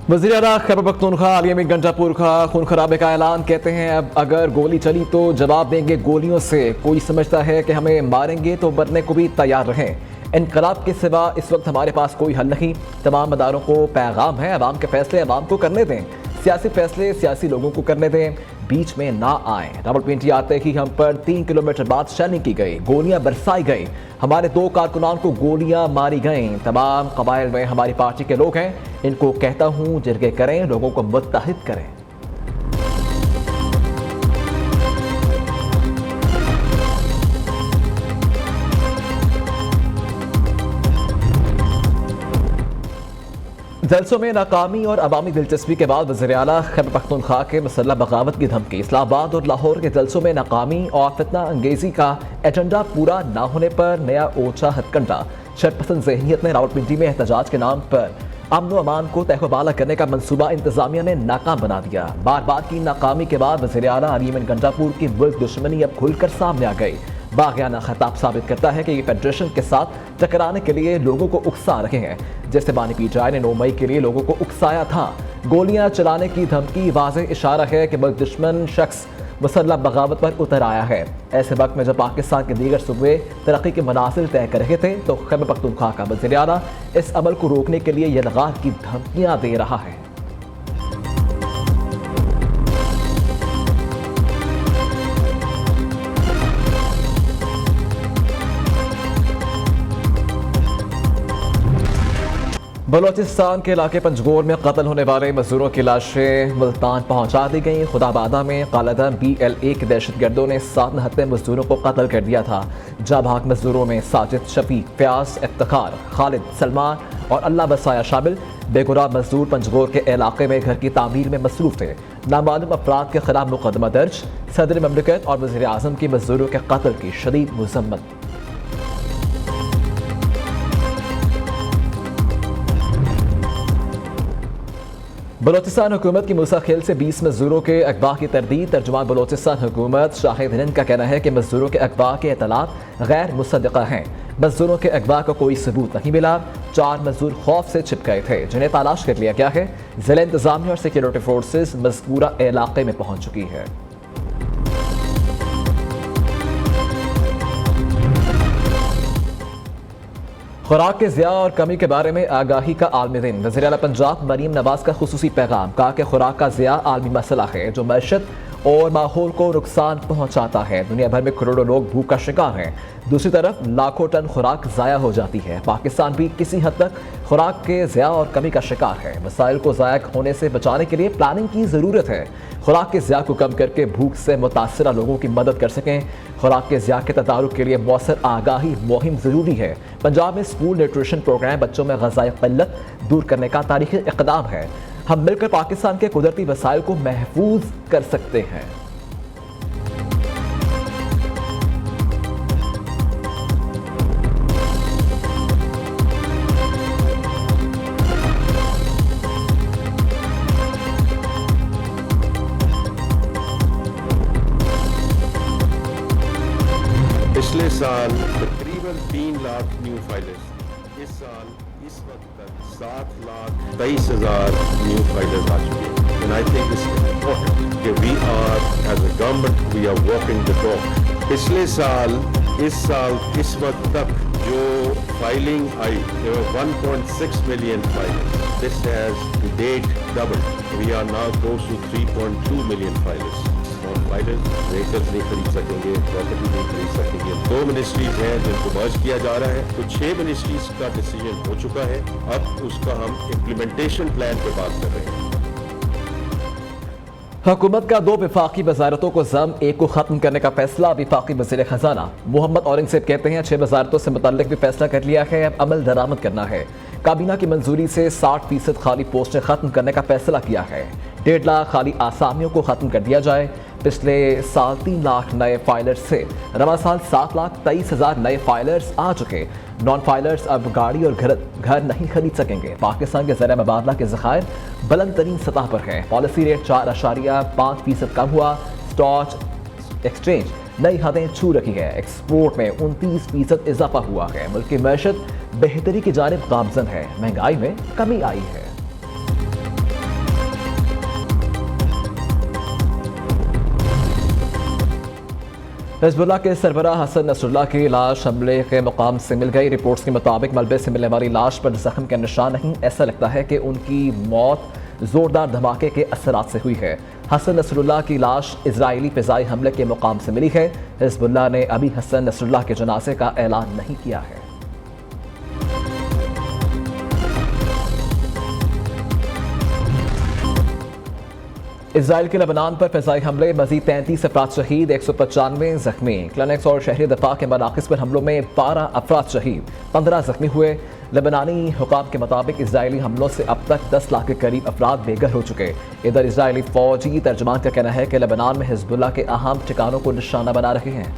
वज़ीर आला खैबर पख्तूनख्वा अली अमीन गंजापुर का खून खराबे का ऐलान। कहते हैं अब अगर गोली चली तो जवाब देंगे गोलियों से। कोई समझता है कि हमें मारेंगे तो मरने को भी तैयार रहें। इनकलाब के सिवा इस वक्त हमारे पास कोई हल नहीं। तमाम मदारों को पैगाम है, अवाम के फैसले अवाम को करने दें, सियासी फैसले सियासी लोगों को करने दें, बीच में ना आए। रावलपिंडी आते ही हम पर 3 किलोमीटर बाद शैलिंग की गई, गोलियां बरसाई गई, हमारे 2 कारकुनान को गोलियां मारी गईं। तमाम कबाइल में हमारी पार्टी के लोग हैं, इनको कहता हूं जिरगे करें, लोगों को मुत्तहिद करें। जलसों में नाकामी और अवामी दिलचस्पी के बाद वज़ीर आला खैबर पख्तूनख्वा के मुसल्लह बगावत की धमकी। इस्लामाबाद और लाहौर के जलसों में नाकामी और फितना अंगेजी का एजेंडा पूरा ना होने पर नया ओछा हथकंडा। शरपसंद ज़हनियत ने रावलपिंडी में एहतजाज के नाम पर अमन व अमान को तहबाला करने का मंसूबा इंतजामिया ने नाकाम बना दिया। बार बार की नाकामी के बाद वज़ीर आला अली अमीन गंजापुर की मुल्क दुश्मनी अब खुलकर सामने आ गई। बागियाना खिताब साबित करता है कि ये फेडरेशन के साथ टकराने के लिए लोगों को उकसा रहे हैं, जैसे बानी पीटाई ने 9 मई के लिए लोगों को उकसाया था। गोलियां चलाने की धमकी वाज़ेह इशारा है कि मुल्क दुश्मन शख्स मुसल्लह बगावत पर उतर आया है। ऐसे वक्त में जब पाकिस्तान के दीगर सूबे तरक्की के मनासिल तय कर रहे थे तो खैबर पख्तूनख्वा का वज़ीर आला इस अमल को रोकने के लिए यलगार की धमकियां दे रहा है। बलोचिस्तान के इलाके पंजगोर में कत्ल होने वाले मजदूरों की लाशें मुल्तान पहुंचा दी गईं। खुदाबादा में कालादम BLA के दहशतगर्दों ने 7 निहत्ते मजदूरों को कत्ल कर दिया था। जाबाक मजदूरों में साजिद, शफीक, फयाज, इफ्तिखार, खालिद, सलमान और अल्लाह बसाया शामिल। बेगुनाह मजदूर पंजगोर के इलाके में घर की तामीर में मसरूफ थे। नामालूम अफराद के खिलाफ मुकदमा दर्ज। सदर ममलिकत और वज़ीर आज़म की मजदूरों के कत्ल की शदीद मज़म्मत। बलोचिस्तान हुकूमत की मूसा खेल से 20 मजदूरों के अगवा की तरदीद। तर्जुमान बलोचिस्तान हुकूमत शाहिद हिंद का कहना है कि मजदूरों के अगवा के इतलात गैर मुसद्दक़ा हैं। मजदूरों के अगवा का कोई सबूत नहीं मिला। 4 मजदूर खौफ से छिप गए थे, जिन्हें तलाश कर लिया गया है। जिला इंतजामिया और सिक्योरिटी फोर्सेज मज़कूरा इलाके में पहुंच चुकी है। खुराक के ज़िया और कमी के बारे में आगाही का आलमी दिन। वज़ीर आला पंजाब मरीम नवाज का खुसूसी पैगाम। कहा कि खुराक का ज़िया आलमी मसला है जो मैशत और माहौल को नुकसान पहुंचाता है। दुनिया भर में करोड़ों लोग भूख का शिकार हैं। दूसरी तरफ लाखों टन खुराक ज़ाया हो जाती है। पाकिस्तान भी किसी हद तक खुराक के ज़िया और कमी का शिकार है। वसाइल को ज़ाया होने से बचाने के लिए प्लानिंग की ज़रूरत है। खुराक के ज़िया को कम करके भूख से मुतासरा लोगों की मदद कर सकें। खुराक के ज़िया के तदारुक के लिए मौसर आगाही मुहिम ज़रूरी है। पंजाब में स्कूल न्यूट्रिशन प्रोग्राम बच्चों में ग़ज़ाई क़िल्लत दूर करने का तारीख़ी इक़दाम है। हम मिलकर पाकिस्तान के कुदरती वसाइल को महफूज कर सकते हैं। पिछले साल तकरीबन 3 लाख न्यू फाइलर्स, इस साल इस वक्त तक 7,23,000 न्यू फाइलर्स आ चुके हैं। And I think it's important कि we are as a government we are walking the talk. पिछले साल इस वक्त तक जो फाइलिंग आई, there were 1.6 million filers. This has to date doubled. We are now close to 3.2 million filers. Filers vehicles नहीं खरीद सकेंगे, प्रॉपर्टी नहीं खरीद सकेंगे। 2 मिनिस्ट्रीज हैं जिनको मर्ज किया जा रहा है, तो 6 मिनिस्ट्रीज का डिसीजन हो चुका है। अब उसका हम इम्प्लीमेंटेशन प्लान पे बात कर रहे हैं। हुकूमत का 2 विफाकी वजारतों को ज़म 1 को ख़त्म करने का फैसला। विफाकी वज़ीर ख़जाना मोहम्मद औरंगज़ेब कहते हैं 6 वजारतों से मुतल्लिक भी फैसला कर लिया है, अब अमल दरामद करना है। काबीना की मंजूरी से 60% खाली पोस्टें ख़त्म करने का फैसला किया है। 1.5 लाख खाली आसामियों को ख़त्म कर दिया जाए। पिछले साल 3 लाख नए फाइलर्स से रवा साल 7,23,000 नए फाइलर्स आ चुके। नॉन फाइलर्स अब गाड़ी और घर नहीं खरीद सकेंगे। पाकिस्तान के ज़रिए मुबादला के ज़खायर बुलंद तरीन सतह पर है। पॉलिसी रेट 4.5% कम हुआ। स्टॉक एक्सचेंज नई हदें छू रखी है। एक्सपोर्ट में 29% इजाफा हुआ है। मुल्क की मैशत बेहतरी की जानिब गामजन है। महंगाई में कमी आई है। हिजबुल्लाह के सरबराह हसन नसरुल्लाह की लाश हमले के मुकाम से मिल गई। रिपोर्ट्स के मुताबिक मलबे से मिलने वाली लाश पर जख्म के निशान नहीं। ऐसा लगता है कि उनकी मौत जोरदार धमाके के असरात से हुई है। हसन नसरुल्लाह की लाश इजरायली फ़िज़ाई हमले के मुकाम से मिली है। हिजबुल्लाह ने अभी हसन नसरुल्लाह के जनाजे का ऐलान नहीं किया है। इसराइल के लेबनान पर फ़िज़ाई हमले, मज़ीद 33 अफराद शहीद, 195 जख्मी। क्लिनिक्स और शहरी दफा के मराकज़ पर हमलों में 12 अफराद शहीद, 15 जख्मी हुए। लेबनानी हुकाम के मुताबिक इसराइली हमलों से अब तक 10 लाख के करीब अफराद बेघर हो चुके। इधर इसराइली फौजी तर्जमान का कहना है कि लेबनान में हिजबुल्लाह के अहम ठिकानों को निशाना बना रहे हैं।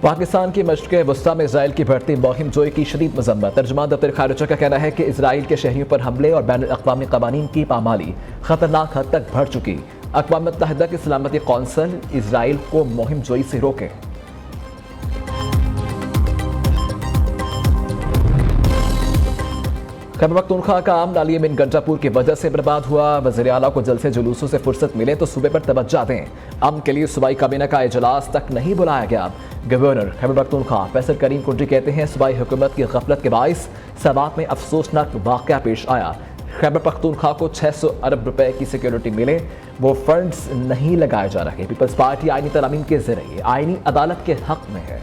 पाकिस्तान की मशक़े वस्ता में इसराइल की बढ़ती मुहिम जोई की शदीद मजम्मत। तर्जुमान दफ्तर खारिजा का कहना है कि इसराइल के शहरियों पर हमले और बैनुल अक़वामी क़वानीन की पामाली खतरनाक हद तक बढ़ चुकी। अक़वाम मुत्तहिदा की सलामती कौंसिल इसराइल को मुहिम जोई से रोके। खैबर पख्तूनख्वा का आम नाली मिन गंजापुर की वजह से बर्बाद हुआ। वज़ीर आला को जल्द से जुलूसों से फुर्सत मिले तो सूबे पर तवज्जो दें। अमन के लिए सूबाई काबीना का इजलास तक नहीं बुलाया गया। गवर्नर खैबर पख्तूनख्वा फैसल करीम कुंडी कहते हैं सूबाई हुकूमत की गफलत के बाइस सवात में अफसोसनाक वाक़या पेश आया। खैबर पख्तूनख्वा को 600 अरब रुपए की सिक्योरिटी मिले, वो फंड्स नहीं लगाए जा रहे। पीपल्स पार्टी आईनी तरामीम के ज़रिए आईनी अदालत के हक में है।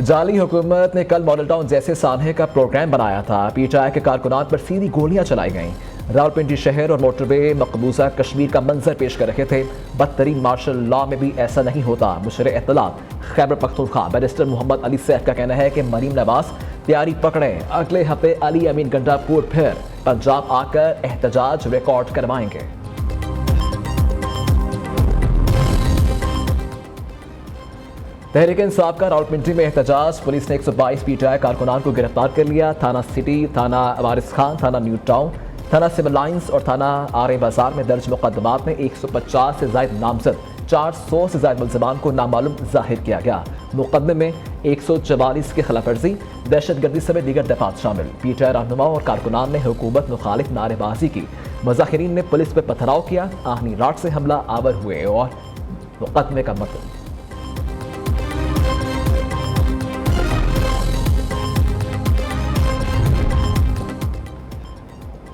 जाली हुकूमत ने कल मॉडल टाउन जैसे सानहे का प्रोग्राम बनाया था। पीटीआई के कारकुनान पर सीधी गोलियां चलाई गईं। रावलपिंडी शहर और मोटरवे मकबूजा कश्मीर का मंजर पेश कर रहे थे। बदतरीन मार्शल लॉ में भी ऐसा नहीं होता। मुशर इत्तलात खैबर पख्तूनख्वा बैरिस्टर मोहम्मद अली सैफ का कहना है कि मरीम नवाज तैयारी पकड़े, अगले हफ्ते अली अमीन गंडापुर फिर पंजाब आकर एहतजाज रिकॉर्ड करवाएंगे। तहरीक इंसाफ का रावलपिंडी में एहतजाज, पुलिस ने 122 पीटीआई कारकुनान को गिरफ्तार कर लिया। थाना सिटी, थाना वारिस खान, थाना न्यू टाउन, थाना सिविल लाइन्स और थाना आरे बाजार में दर्ज मुकदमात में 150 से ज्यादा नामजद, 400 से ज्यादा मुलजमान को नामालूम जाहिर किया गया। मुकदमे में 144 की खिलाफ वर्जी, दहशतगर्दी समेत दीगर दफात शामिल। पीटीआई रहनुमा और कारकुनान ने हुकूमत मुखालिफ नारेबाजी की। मुजाहिरीन ने पुलिस पर पथराव किया, आहनी राट से हमला आवर हुए और मुकदमे का मतलब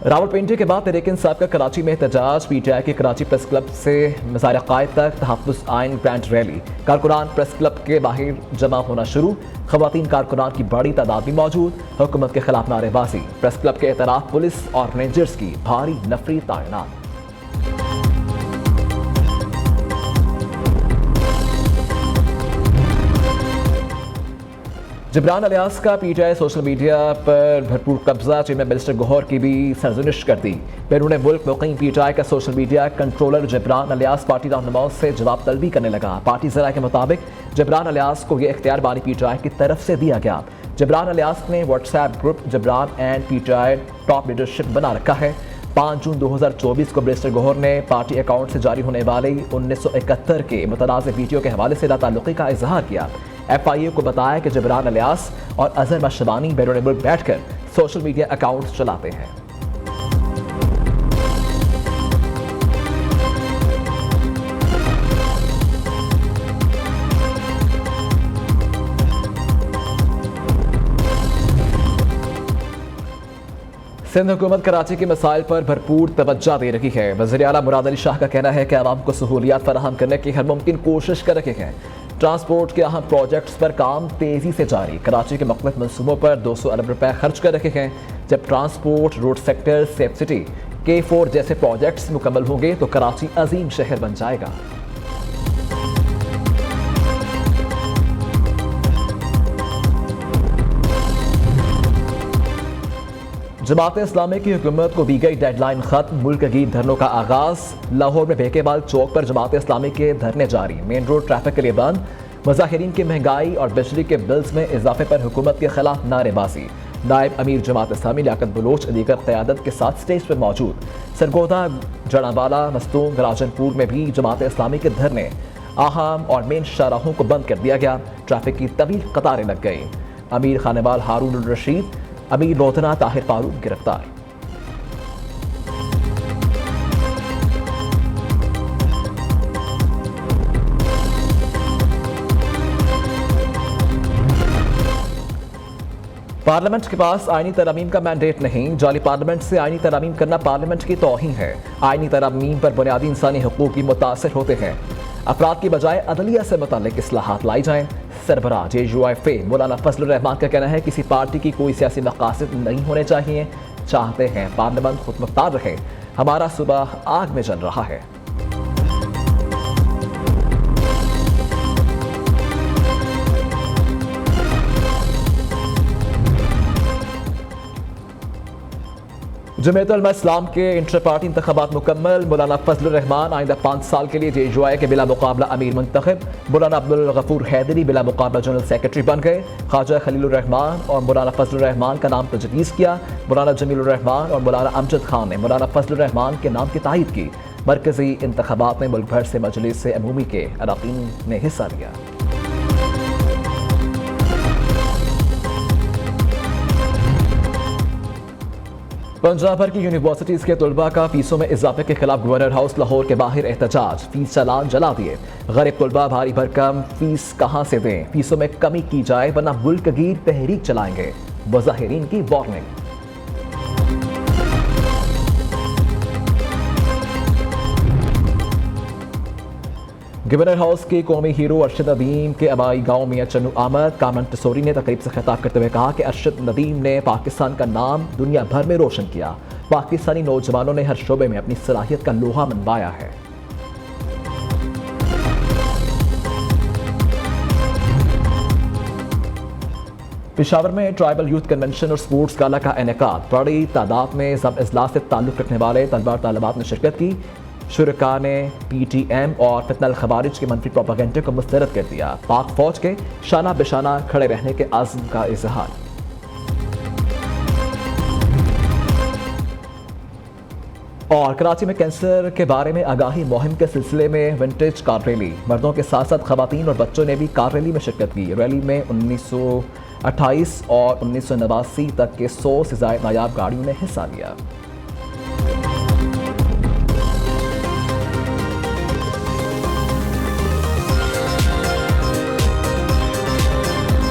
रावलपिंडी के बाद तहरीक इंसाफ का कराची में एहतजाज, पीटीआई के कराची प्रेस क्लब से मज़ार क़ायद तक तहफ़्फ़ुज़ आइन ग्रैंड रैली। कारकुनान प्रेस क्लब के बाहर जमा होना शुरू, ख़वातीन कारकुनान की बड़ी तादाद भी मौजूद। हुकूमत के खिलाफ नारेबाजी, प्रेस क्लब के एतराफ़ पुलिस और रेंजर्स की भारी नफरी तैनात। जबरान अलियास का पीटीआई सोशल मीडिया पर भरपूर कब्जा, चीफ मिनिस्टर गौहर की भी सरजनिश कर दी। बैरून मुल्क मुक़ीम पीटीआई का social media controller Jibran Ilyas party रहनुमाओं से जवाब तलबी करने लगा। पार्टी ज़रा के मुताबिक जबरान अलियास को यह इख्तियार बानी पीटीआई की तरफ से दिया गया। जबरान अलियास ने WhatsApp group Jibran and PTI top leadership बना रखा है। 5 जून 2024 को मिनिस्टर गौहर ने पार्टी अकाउंट से जारी होने वाले 1971 के मुतनाज़ वीडियो के हवाले से लाताल्लुक़ी का इजहार किया। FIA को बताया कि जबरान अलियास और अजहर मशबानी बैरून मुल्क बैठकर सोशल मीडिया अकाउंट चलाते हैं। सिंध हुकूमत कराची के मसाइल पर भरपूर तवज्जो दे रही है। वज़ीर आला मुराद अली शाह का कहना है कि आवाम को सहूलियात फराहम करने की हर मुमकिन कोशिश कर रहे हैं। ट्रांसपोर्ट के अहम प्रोजेक्ट्स पर काम तेजी से जारी, कराची के मुख्तलिफ मनसूबों पर 200 अरब रुपए खर्च कर रहे हैं। जब transport, road sector, safe city, K4 जैसे प्रोजेक्ट्स मुकम्मल होंगे तो कराची अजीम शहर बन जाएगा। जमात इस्लामी की हुकूमत को दी गई डेडलाइन खत्म, मुल्क गीर धरनों का आगाज। लाहौर में बेकेबाल चौक पर जमात इस्लामी के धरने जारी, मेन रोड ट्रैफिक के लिए बंद। मुजाहिरीन की महंगाई और बिजली के बिल्स में इजाफे पर हुकूमत के खिलाफ नारेबाजी। नायब अमीर जमात इस्लामी लियाकत बलोच दीगर क़यादत के साथ स्टेज पर मौजूद। सरगोदा, जड़ावाला, मस्तूंग, राजनपुर में भी जमात इस्लामी के धरने। अहम और मेन शाहराहों को बंद कर दिया गया। ट्रैफिक की तवील कतारें लग गई। अमीर खानेवाल हारून रशीद, अमीर रोतना ताहिर फारूक गिरफ्तार। पार्लियामेंट के पास आईनी तरमीम का मैंडेट नहीं। जाली पार्लियामेंट से आईनी तरमीम करना पार्लियामेंट की तौहीन है। आईनी तरमीम पर बुनियादी इंसानी हुकूक की मुतासर होते हैं। अफराद की बजाय अदलिया से मुताल्लिक इस्लाहात लाई जाएं। सरबराह JUIF मौलाना फजलुर रहमान का कहना है किसी पार्टी की कोई सियासी मकासद नहीं होने चाहिए। चाहते हैं पार्लियामेंट खुद मुख्तार रहे। हमारा सुबह आग में जल रहा है। जमीयत उलमा इस्लाम के इंटर पार्टी इंतखाबात मुकम्मल। मौलाना फजलुर रहमान आइंदा 5 साल के लिए JUI के बिला मुकाबला अमीर मुंतखब। मौलाना अब्दुल गफूर हैदरी बिला मुकाबला जनरल सेक्रेटरी बन गए। ख्वाजा खलीलुर रहमान और मौलाना फजलुर रहमान का नाम तजवीज़ किया। मौलाना जमीलुर रहमान और मौलाना अमजद खान ने मौलाना फजलुर रहमान के नाम की तायीद की। मरकजी इंतखाबात में मुल्क भर से मजलिस अमूमी के अरकान ने हिस्सा लिया। पंजाब भर की यूनिवर्सिटीज़ के तलबा का फीसों में इजाफे के खिलाफ गवर्नर हाउस लाहौर के बाहर एहतजाज। फीस चालान जला दिए। गरीब तलबा भारी भरकम फीस कहाँ से दें, फीसों में कमी की जाए वरना मुल्क गिर तहरीक चलाएंगे। मुजाहिरीन की वार्निंग। गवर्नर हाउस के कौमी हीरो अरशद नदीम के अबाई गांव मियां चन्नू अहमद कामरान टिसोरी ने तकरीब से खिताब करते हुए कहा कि अरशद नदीम ने पाकिस्तान का नाम दुनिया भर में रोशन किया। पाकिस्तानी नौजवानों ने हर शोबे में अपनी सलाहियत का लोहा मनवाया है। पेशावर में ट्राइबल यूथ कन्वेंशन और स्पोर्ट्स गाला का इनेकाद। बड़ी तादाद में जब इजलास से ताल्लुक रखने वाले तलबा और तालिबात ने शिरकत की। शुरका ने PTM और फितनल खवारिज के मनफी प्रोपेगेंडे को मुस्तरद कर दिया। पाक फौज के शाना बेशाना खड़े रहने के आज़म का इजहार। और कराची में कैंसर के बारे में आगाही मुहिम के सिलसिले में विंटेज कार रैली। मर्दों के साथ साथ खवातीन और बच्चों ने भी कार रैली में शिरकत की। रैली में 1928 और 1989 तक के 100 से ज्यादा नायाब गाड़ियों ने हिस्सा लिया।